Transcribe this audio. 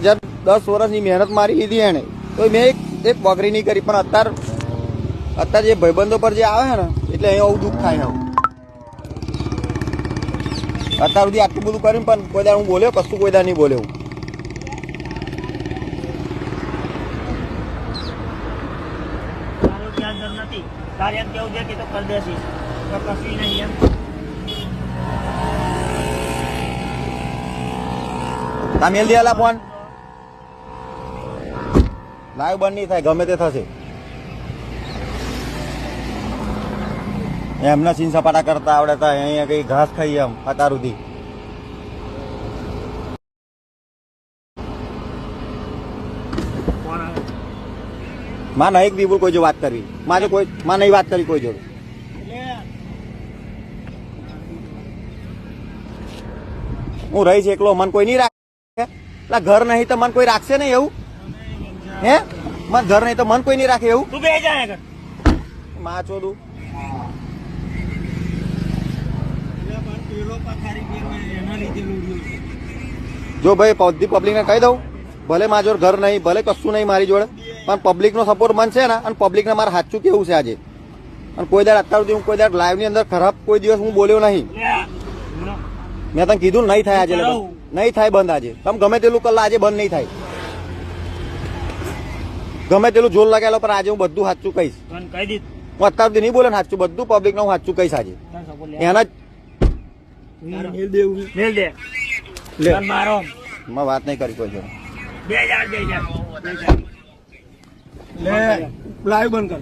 જયારે 10 વર્ષની મહેનત મારી લીધી એને તો મેં એક બકરી નહીં કરી, પણ અત્યારે જે ભાઈબંધો પર જે આવે ને એટલે અહીંયા આવું દુઃખ થાય. અત્યાર સુધી આટલું બધું કર્યું પણ કોઈ દાડ હું બોલ્યો કશું કોઈ દાડ નહીં બોલ્યો. મેલ દેલા ફોન લાઈવ બંધ નહીં થાય, ગમે તે થશે. એમના સીન સપાટા કરતા આવડે હતા, અહીંયા કઈ ઘાસ ખાઈ એમ અત્યાર સુધી. માં નહીં દીવું કોઈ જો વાત કરવી, મારે કોઈ માં નહીં વાત કરી કોઈ જોડે. હું રહીશ એકલો, મન કોઈ નહીં રાખે. ઘર નહીં તો મન કોઈ રાખશે નહીં એવું? હે મન ઘર નહીં તો મન કોઈ નહીં રાખે એવું? તું બે જાય માં ચોદું. જો ભાઈ બધી પબ્લિક ને કહી દઉં, ભલે મારા જોડે ઘર નહીં, ભલે કશું નહીં મારી જોડે, પણ પબ્લિક નો સપોર્ટ મન છે ને, અને પબ્લિક ને મારે સાચું કેવું છે આજે. અને કોઈ દાડ અત્યાર સુધી હું કોઈ દાડ લાઈવ ની અંદર ખરાબ કોઈ દિવસ હું બોલ્યો નહીં. મેં તને કીધું નહીં થાય આજે, નહીં થાય બંધ આજે. તમે ગમે તેટલું કલા આજે બંધ નહીં થાય. ગમે તેટલું જોર લગાવેલો પણ આજે હું બધું સાચું કહીશ. હું અત્યાર સુધી નહીં બોલે ને સાચું, બધું પબ્લિક ને હું સાચું કહીશ આજે. એના જ વાત નહીં કરી કોઈ જોડે. લાઈવ બંધ કર.